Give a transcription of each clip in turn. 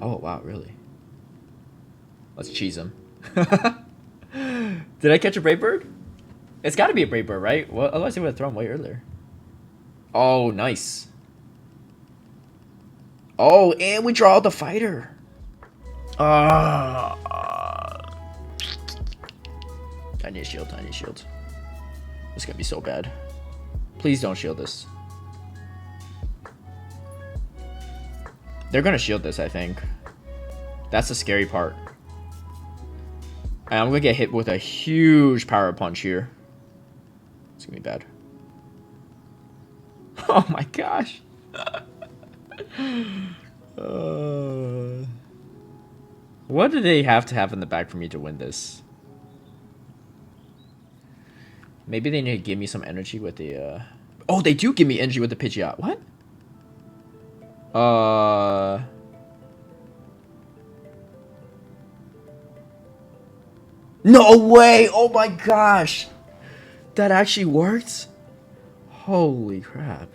Oh, wow, really? Let's cheese him. Did I catch a Brave Bird? It's got to be a Brave Bird, right? Well, otherwise I would have thrown way earlier. Oh, nice. Oh, and we draw out the fighter. I need a shield. I need a shield. This is going to be so bad. Please don't shield this. They're going to shield this, I think. That's the scary part. And I'm going to get hit with a huge power punch here. It's going to be bad. Oh my gosh. What do they have to have in the back for me to win this? Maybe they need to give me some energy with the... Oh, they do give me energy with the Pidgeot. What? No way! Oh my gosh! That actually worked? Holy crap.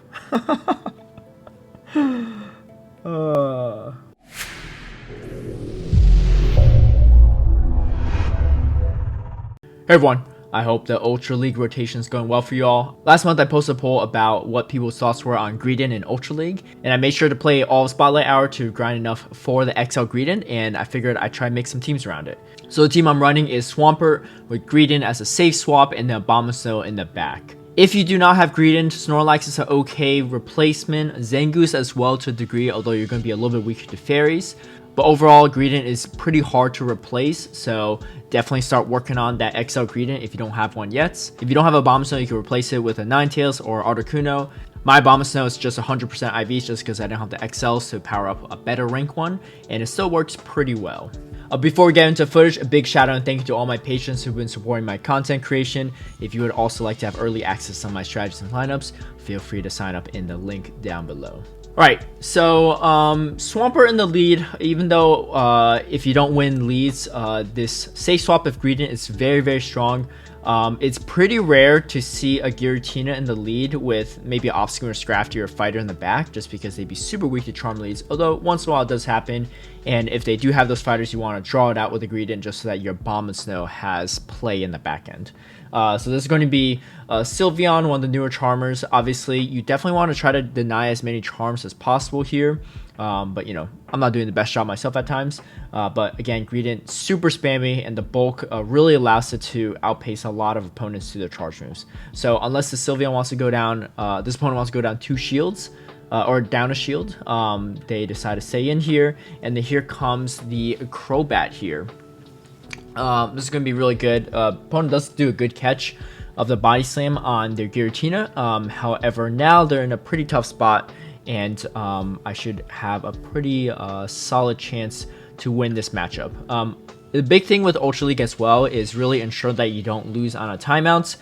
Hey everyone, I hope the Ultra League rotation is going well for you all. Last month I posted a poll about what people's thoughts were on Greedent in Ultra League, and I made sure to play all of Spotlight Hour to grind enough for the XL Greedent, and I figured I'd try and make some teams around it. So the team I'm running is Swampert with Greedent as a safe swap and the Abomasnow in the back. If you do not have Greedent, Snorlax is an okay replacement, Zangoose as well to a degree, although you're going to be a little bit weaker to fairies. But overall, Greedent is pretty hard to replace, so definitely start working on that XL Greedent if you don't have one yet. If you don't have a Abomasnow, you can replace it with a Ninetales or Articuno. My Abomasnow is just 100% IVs just because I don't have the XLs to power up a better rank one, and it still works pretty well. Before we get into footage, a big shout out and thank you to all my patrons who've been supporting my content creation. If you would also like to have early access to my strategies and lineups, feel free to sign up in the link down below. Alright, so Swampert in the lead, even though if you don't win leads, this safe swap of Greedent is very, very strong. It's pretty rare to see a Giratina in the lead with maybe an Obstacle or Scrafty or a fighter in the back, just because they'd be super weak to charm leads, although once in a while it does happen. And if they do have those fighters, you want to draw it out with a Greedent just so that your Abomasnow has play in the back end. So this is going to be Sylveon, one of the newer charmers. Obviously, you definitely want to try to deny as many charms as possible here. But, you know, I'm not doing the best job myself at times. But, again, Greedent, super spammy, and the bulk really allows it to outpace a lot of opponents to their charge moves. So, unless the Sylveon wants to go down, this opponent wants to go down 2 shields, or down a shield, they decide to stay in here. And then here comes the Crobat here. This is going to be really good. Opponent does do a good catch of the Body Slam on their Giratina. However, now they're in a pretty tough spot, and I should have a pretty solid chance to win this matchup. The big thing with Ultra League as well is really ensure that you don't lose on a timeout.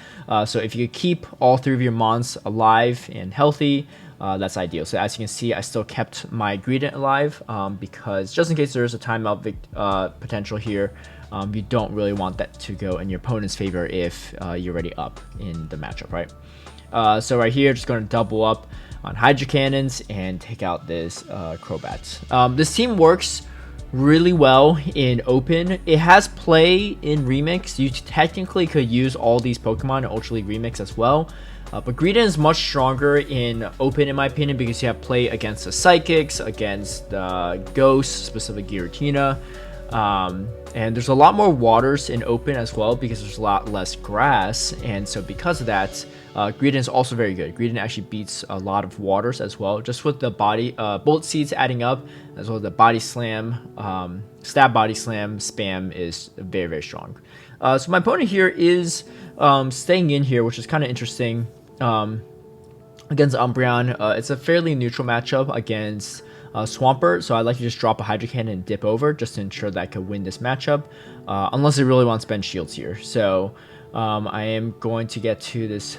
So if you keep all 3 of your mons alive and healthy, that's ideal. So as you can see, I still kept my Greedent alive because just in case there's a timeout potential here, you don't really want that to go in your opponent's favor if you're already up in the matchup, right? So right here, just going to double up on Hydro Cannons and take out this Crobat. This team works really well in Open. It has play in Remix. You technically could use all these Pokemon in Ultra League Remix as well. But Greedent is much stronger in Open, in my opinion, because you have play against the Psychics, against the Ghosts, specifically Giratina. And there's a lot more waters in Open as well because there's a lot less grass, and so because of that, Greedent is also very good. Greedent actually beats a lot of waters as well, just with the body Bullet Seeds adding up, as well as the Body Slam, Stab Body Slam spam is very, very strong. So my opponent here is staying in here, which is kind of interesting. Against Umbreon, it's a fairly neutral matchup against Swampert, so I'd like to just drop a Hydro Cannon and dip over just to ensure that I could win this matchup, unless I really want to spend shields here. So I am going to get to this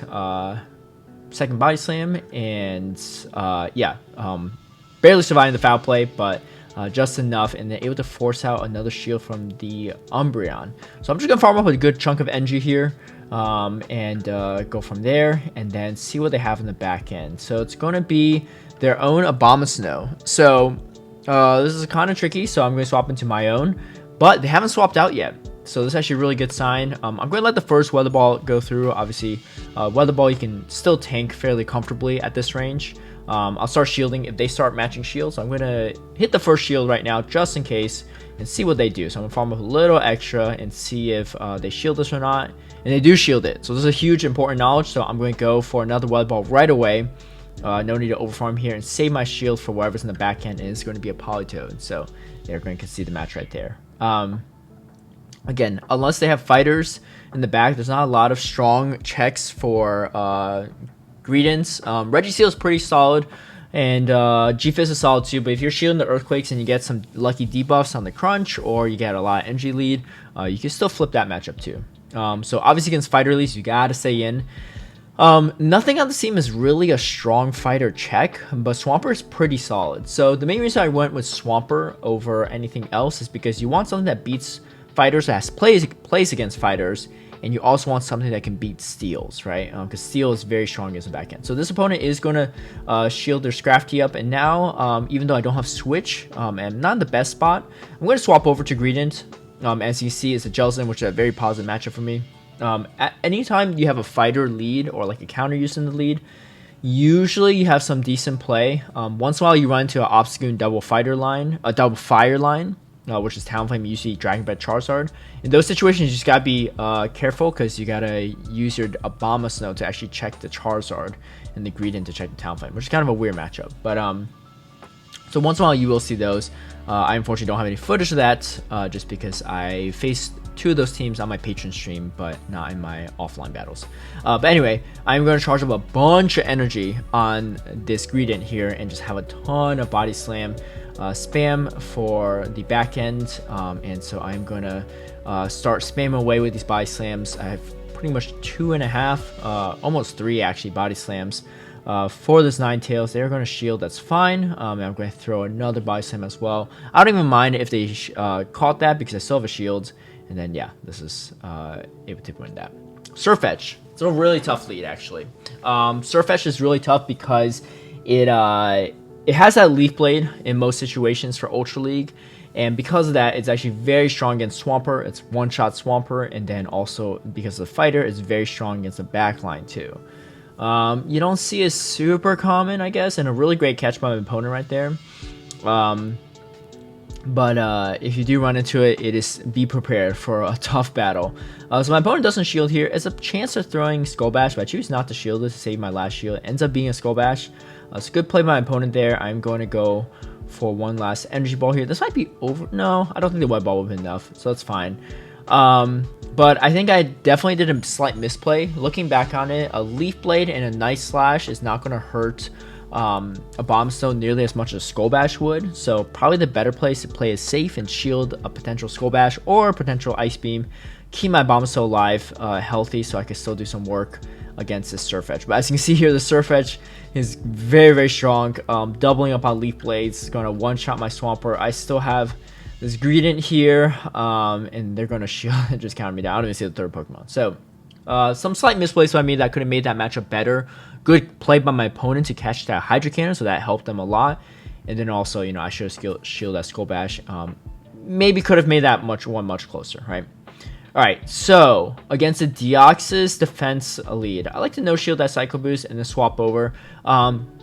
second Body Slam, and yeah, barely surviving the foul play, but just enough, and then able to force out another shield from the Umbreon. So I'm just going to farm up a good chunk of energy here, and go from there, and then see what they have in the back end. So it's going to be their own Abomasnow. So This is kind of tricky, so I'm going to swap into my own, but they haven't swapped out yet. So this is actually a really good sign. I'm going to let the first Weather Ball go through. Obviously, Weather Ball you can still tank fairly comfortably at this range. I'll start shielding if they start matching shields. So I'm going to hit the first shield right now just in case and see what they do. So I'm going to farm up a little extra and see if they shield this or not. And they do shield it. So this is a huge important knowledge. So I'm going to go for another Weather Ball right away. No need to overfarm here and save my shield for whatever's in the back end. And it's going to be a Politoed. So they're going to concede the match right there. Again, unless they have fighters in the back, there's not a lot of strong checks for Greedents. Registeel is pretty solid, and G-Fizz is solid too, but if you're shielding the Earthquakes and you get some lucky debuffs on the Crunch, or you get a lot of energy lead, you can still flip that matchup too. So obviously against Fighter Leads, you gotta stay in. Nothing on the team is really a strong fighter check, but Swampert is pretty solid. So the main reason I went with Swampert over anything else is because you want something that beats fighters, that has plays against fighters, and you also want something that can beat steals, right? Because steel is very strong against the back end. So this opponent is going to shield their Scrafty up, and now, even though I don't have Switch, and I'm not in the best spot, I'm going to swap over to Greedent. As you see, it's a Jellicent, which is a very positive matchup for me. At any time you have a fighter lead or like a counter use in the lead, usually you have some decent play. Once in a while you run into an Obstagoon double fire line, which is Talonflame, usually Dragon Breath Charizard. In those situations, you just gotta be careful because you gotta use your Abomasnow to actually check the Charizard and the Greedent to check the Talonflame, which is kind of a weird matchup. But so once in a while you will see those. I unfortunately don't have any footage of that, just because I faced two of those teams on my Patreon stream, but not in my offline battles. But anyway, I'm going to charge up a bunch of energy on this Greedent here and just have a ton of Body Slam spam for the back end. And so I'm going to start spamming away with these Body Slams. I have pretty much 2.5, almost 3 actually Body Slams. For this Ninetales, they're going to shield, that's fine. And I'm going to throw another Body Slam as well. I don't even mind if they caught that because I still have a shield. And then, yeah, this is able to win that. Sirfetch'd. It's a really tough lead, actually. Sirfetch'd is really tough because it has that Leaf Blade in most situations for Ultra League. And because of that, it's actually very strong against Swampert. It's one-shot Swampert. And then also, because of the fighter, it's very strong against the backline, too. You don't see it super common, I guess, and a really great catch by my opponent right there. But if you do run into it, be prepared for a tough battle. So my opponent doesn't shield here. It's a chance of throwing Skull Bash, but I choose not to shield it to save my last shield. It ends up being a Skull Bash. It's a good play by my opponent there. I'm going to go for one last Energy Ball here. This might be over. No, I don't think the Web Ball would be enough, so that's fine. But I think I definitely did a slight misplay. Looking back on it, a Leaf Blade and a Night Slash is not going to hurt a Bombstone nearly as much as Skull Bash would. So probably the better place to play is safe and shield a potential Skull Bash or a potential Ice Beam. Keep my Bombstone alive, healthy, so I can still do some work against this Sirfetch'd. But as you can see here, the Sirfetch'd is very, very strong. Doubling up on Leaf Blades is going to one-shot my Swampert. I still have this Greedent here, and they're going to shield and just counter me down. I don't even see the third Pokemon. So, some slight misplays by me that could have made that matchup better. Good play by my opponent to catch that Hydro Cannon, so that helped them a lot. And then also, you know, I should have shielded that Skull Bash. Maybe could have made that one much closer, right? Alright, so against the Deoxys Defense lead, I like to no-shield that Cycle Boost and then swap over.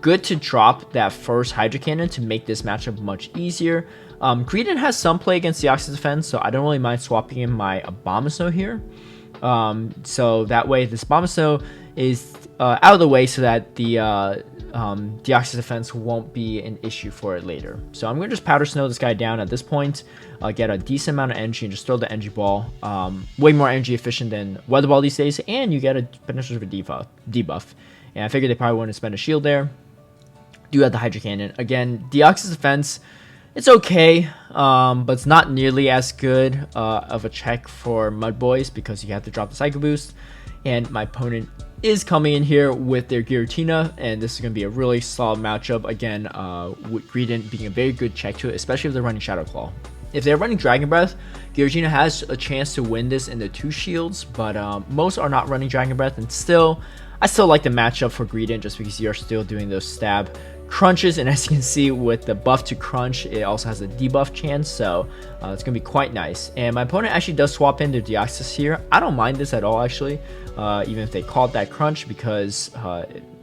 Good to drop that first Hydro Cannon to make this matchup much easier. Greedent has some play against Deoxys Defense, so I don't really mind swapping in my Abomasnow here. So that way this Abomasnow is out of the way so that the Deoxys Defense won't be an issue for it later. So I'm going to just Powder Snow this guy down at this point, get a decent amount of energy and just throw the Energy Ball. Way more energy efficient than Weather Ball these days, and you get a potential for debuff. And I figured they probably wouldn't spend a shield there. Do have the Hydro Cannon. Again, Deoxys Defense, it's okay, but it's not nearly as good of a check for Mud Boys because you have to drop the Psycho Boost. And my opponent is coming in here with their Giratina, and this is going to be a really solid matchup. Again, with Greedent being a very good check to it, especially if they're running Shadow Claw. If they're running Dragon Breath, Giratina has a chance to win this in the 2 shields, but most are not running Dragon Breath, and I still like the matchup for Greedent just because you're still doing those stab crunches, and as you can see with the buff to crunch, it also has a debuff chance, so it's gonna be quite nice. And my opponent actually does swap in their Deoxys here. I don't mind this at all, actually, even if they call it that crunch, because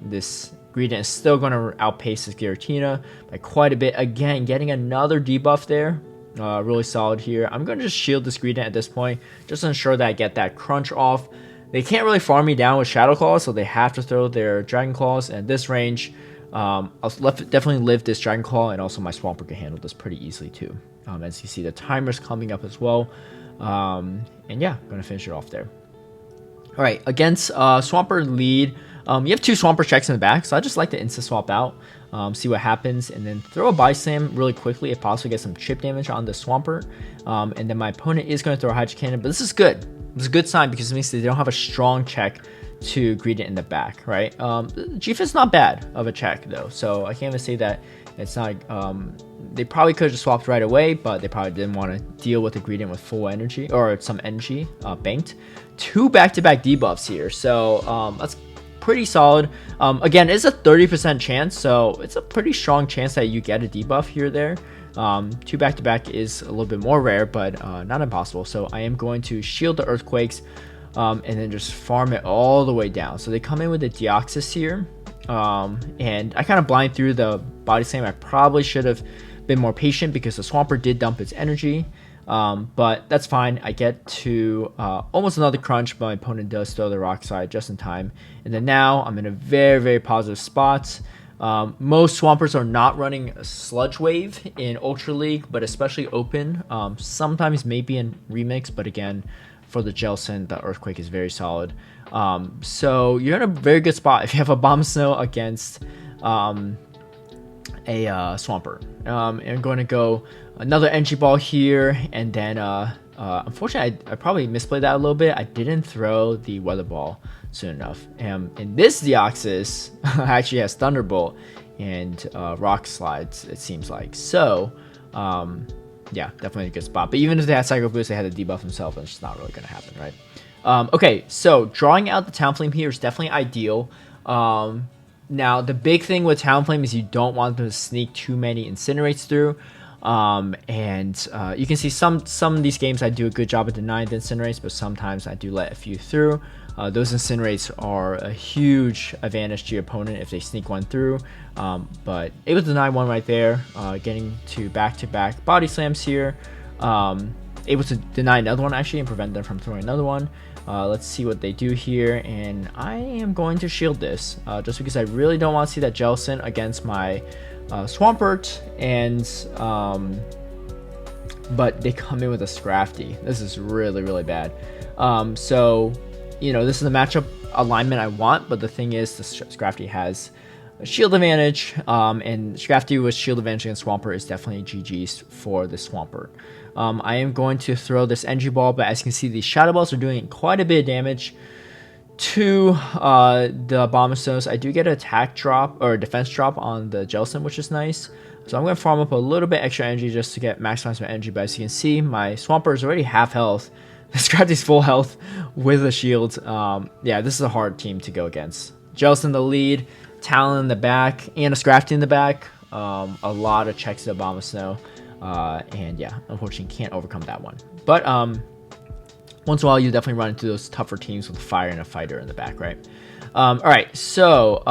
this Greedent is still going to outpace this Giratina by quite a bit. Again, getting another debuff there. Really solid here. I'm going to just shield this Greedent at this point, just to ensure that I get that crunch off. They can't really farm me down with Shadow Claws, so they have to throw their Dragon Claws. And at this range, I'll definitely live this Dragon Claw, and also my Swampert can handle this pretty easily too. As you see, the timer's coming up as well. And yeah, I'm going to finish it off there. All right, against Swampert lead, you have 2 Swampert checks in the back, so I just like to insta swap out, see what happens, and then throw a Body Slam really quickly if possible, get some chip damage on the Swampert. And then my opponent is going to throw a Hydro Cannon, but this is good. It's a good sign because it means they don't have a strong check to Greedent in the back, right? G-Fit's not bad of a check though, so I can't even say that it's not. They probably could have just swapped right away, but they probably didn't want to deal with the Greedent with full energy or some energy banked. 2 back-to-back debuffs here, so that's pretty solid. Again, it's a 30% chance, so it's a pretty strong chance that you get a debuff here or there. 2 back-to-back is a little bit more rare, but not impossible. So I am going to shield the Earthquakes and then just farm it all the way down. So they come in with the Deoxys here, and I kind of blind through the Body Slam. I probably should have been more patient because the Swampert did dump its energy. But that's fine. I get to almost another crunch, but my opponent does throw the Rock Slide just in time. And then now I'm in a very, very positive spot. Most Swamperts are not running a Sludge Wave in Ultra League, but especially Open. Sometimes maybe in Remix, but again, for the Jellicent, the Earthquake is very solid. So you're in a very good spot if you have a Bomb Snow against a Swampert. I'm going to go another Energy Ball here, and then unfortunately I probably misplayed that a little bit. I didn't throw the Weather Ball soon enough. And this Deoxys actually has Thunderbolt and Rock Slides, it seems like. So yeah, definitely a good spot. But even if they had Psycho Boost, they had to debuff themselves, and it's just not really going to happen, right? Okay, so drawing out the Talonflame here is definitely ideal. Now, the big thing with Talonflame is you don't want them to sneak too many Incinerates through. You can see some of these games I do a good job at denying the Incinerates, but sometimes I do let a few through. Those Incinerates are a huge advantage to your opponent if they sneak one through. But able to deny one right there, getting to back-to-back Body Slams here. Able to deny another one actually and prevent them from throwing another one. Let's see what they do here, and I am going to shield this just because I really don't want to see that Jellicent against my Swampert, and but they come in with a Scrafty. This is really, really bad. So, you know, this is the matchup alignment I want, but the thing is, the Scrafty has a shield advantage, and Scrafty with shield advantage against Swampert is definitely GG's for the Swampert. I am going to throw this Energy Ball, but as you can see, these Shadow Balls are doing quite a bit of damage to the Bomb Stones. I do get an attack drop or a defense drop on the Jellicent, which is nice. So I'm going to farm up a little bit extra energy just to get maximize my energy. But as you can see, my Swampert is already half health. The Scrafty's full health with a shield. Yeah, this is a hard team to go against. Jellicent in the lead, Talon in the back, and a Scrafty in the back. A lot of checks to the Bomb Snow. And yeah, unfortunately can't overcome that one. But once in a while, you definitely run into those tougher teams with a Fire and a Fighter in the back, right? Alright, so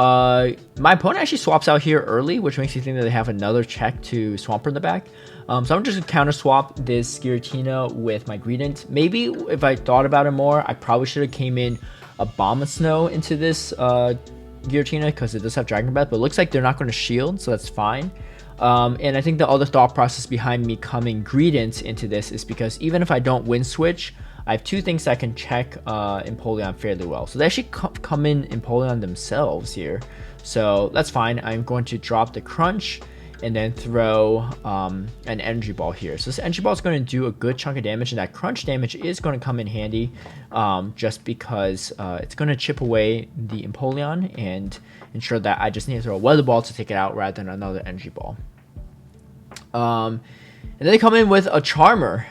my opponent actually swaps out here early, which makes me think that they have another check to Swampert in the back. So I'm just going to counter swap this Giratina with my Greedent. Maybe if I thought about it more, I probably should have came in a Bomb Snow into this Giratina because it does have Dragon Breath, but it looks like they're not going to shield, so that's fine. And I think the other thought process behind me coming Greedent into this is because even if I don't win switch, I have 2 things that can check Empoleon fairly well. So they actually come in Empoleon themselves here. So that's fine. I'm going to drop the Crunch and then throw an Energy Ball here. So this Energy Ball is going to do a good chunk of damage, and that Crunch damage is going to come in handy just because it's going to chip away the Empoleon and ensure that I just need to throw a Weather Ball to take it out rather than another Energy Ball. And then they come in with a Charmer.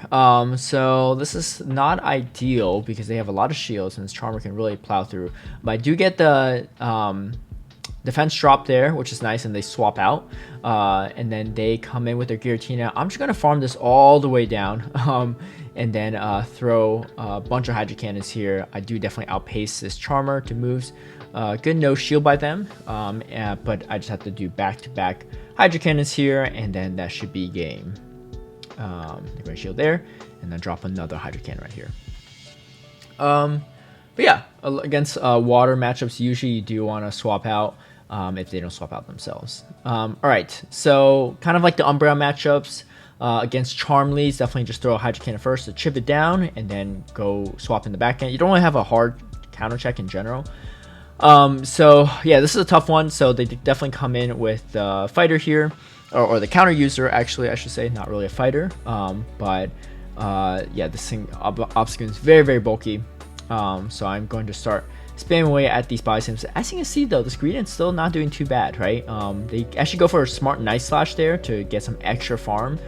So this is not ideal because they have a lot of shields and this Charmer can really plow through. But I do get the defense drop there, which is nice, and they swap out. And then they come in with their Giratina. I'm just going to farm this all the way down. And then throw a bunch of Hydro Cannons here. I do definitely outpace this Charmer to moves. Good no shield by them, but I just have to do back-to-back Hydro Cannons here, and then that should be game. Great shield there, and then drop another Hydro Cannon right here. But yeah, against water matchups, usually you do want to swap out if they don't swap out themselves. Alright, so kind of like the Umbreon matchups, against Charm leads, definitely just throw a Hydro Cannon first to chip it down, and then go swap in the back end. You don't really have a hard counter check in general. So yeah, this is a tough one. So they definitely come in with the fighter here, or the counter user, actually, I should say, not really a fighter. But yeah, this thing, Obstagoon, is very, very bulky. So I'm going to start spamming away at these body sims. As you can see though, this Greedent's still not doing too bad, right? They actually go for a smart Night Slash there to get some extra farm.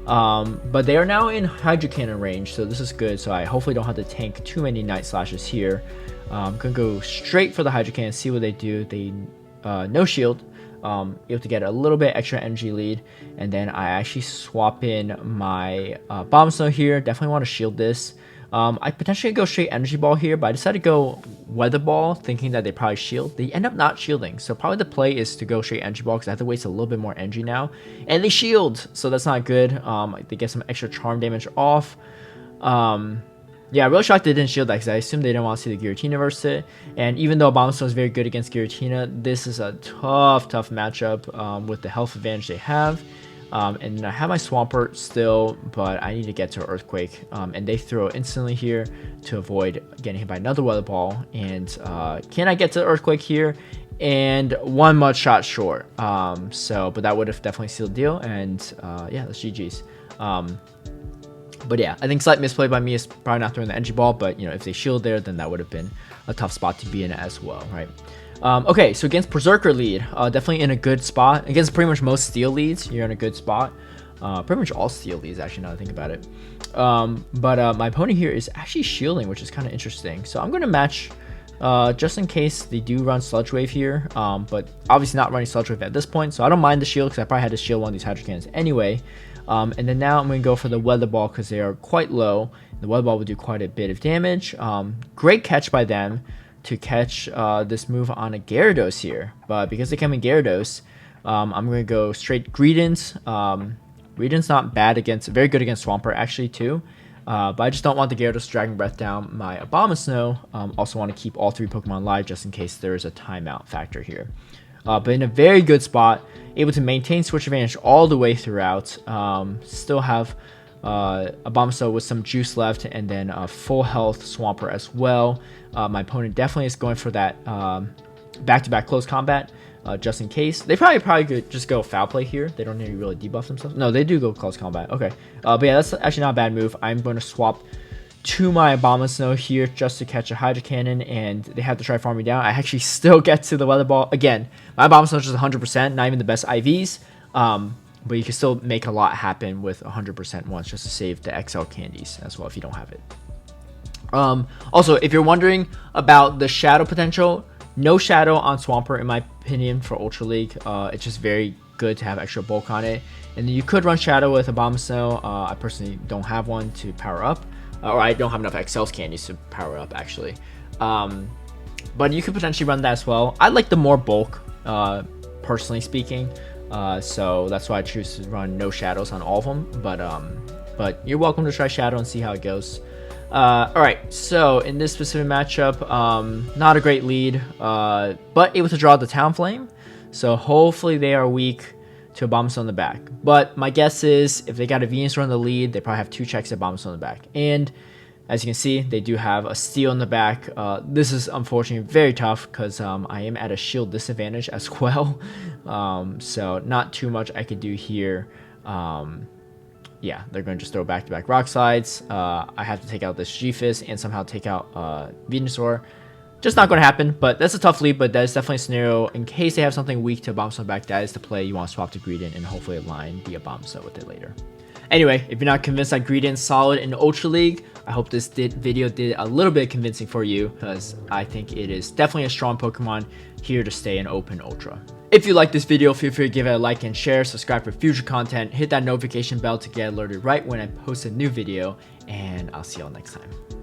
But they are now in Hydro Cannon range, so this is good. So I hopefully don't have to tank too many Night Slashes here. I'm gonna go straight for the Hydro Cannon, see what they do. They no shield, able to get a little bit extra energy lead, and then I actually swap in my Bomb Snow here. Definitely want to shield this. I potentially go straight Energy Ball here, but I decided to go Weather Ball, thinking that they probably shield. They end up not shielding, so probably the play is to go straight Energy Ball because I have to waste a little bit more energy now. And they shield, so that's not good. They get some extra charm damage off. Yeah, I'm really shocked they didn't shield that because I assumed they didn't want to see the Giratina versus it. And even though Abomasnow is very good against Giratina, this is a tough matchup with the health advantage they have. And I have my Swampert still, but I need to get to Earthquake. And they throw instantly here to avoid getting hit by another Weather Ball. And can I get to Earthquake here? And one mud shot short. But that would have definitely sealed the deal. And yeah, that's GG's. But yeah, I think slight misplay by me is probably not throwing the Energy Ball, but you know, if they shield there, then that would have been a tough spot to be in as well, right? Okay, so against Perrserker lead, definitely in a good spot. Against pretty much most Steel leads, you're in a good spot. Pretty much all Steel leads, actually, now that I think about it. But my opponent here is actually shielding, which is kind of interesting. So I'm going to match just in case they do run Sludge Wave here, but obviously not running Sludge Wave at this point, so I don't mind the shield because I probably had to shield one of these Hydro Cannons anyway. And then now I'm going to go for the Weather Ball because they are quite low. The Weather Ball will do quite a bit of damage. Great catch by them to catch this move on a Gyarados here. But because they come in Gyarados, I'm going to go straight Greedent. Greedent's not bad against, very good against Swampert actually too. But I just don't want the Gyarados Dragon Breath down my Abomasnow. Also want to keep all three Pokemon alive just in case there is a timeout factor here. But in a very good spot, able to maintain switch advantage all the way throughout. Still have Abomasnow with some juice left, and then full health Swampert as well. My opponent definitely is going for that back-to-back close combat, just in case. They probably could just go foul play here. They don't need to really debuff themselves. No, they do go close combat. Okay, but yeah, that's actually not a bad move. I'm going to swap to my Abomasnow here just to catch a Hydro Cannon, and they have to try farm me down. I actually still get to the Weather Ball. Again, my Abomasnow is just 100%, not even the best IVs, but you can still make a lot happen with 100% once just to save the XL candies as well if you don't have it. Also, if you're wondering about the Shadow potential, no Shadow on Swampert in my opinion for Ultra League. It's just very good to have extra bulk on it, and then you could run Shadow with Abomasnow. I personally don't have one to power up. Or I don't have enough XL candies to power up, actually. But you could potentially run that as well. I like the more bulk, personally speaking. So that's why I choose to run no shadows on all of them. But you're welcome to try Shadow and see how it goes. Alright, so in this specific matchup, not a great lead, but able to draw the Talonflame. So hopefully they are weak to a Abomasnow in the back. But my guess is if they got a Venusaur in the lead, they probably have two checks at Abomasnow in the back. And as you can see, they do have a Steel in the back. This is unfortunately very tough because I am at a shield disadvantage as well. So not too much I could do here. Yeah, they're going to just throw back-to-back Rock Slides. I have to take out this G-Fizz and somehow take out Venusaur. Just not going to happen, but that's a tough lead, but that is definitely a scenario. In case they have something weak to Abomasnow back, that is the play. You want to swap to Greedent and hopefully align the Abomasnow with it later. Anyway, if you're not convinced that Greedent's solid in Ultra League, I hope this video did a little bit convincing for you, because I think it is definitely a strong Pokemon here to stay in Open Ultra. If you like this video, feel free to give it a like and share, subscribe for future content, hit that notification bell to get alerted right when I post a new video, and I'll see y'all next time.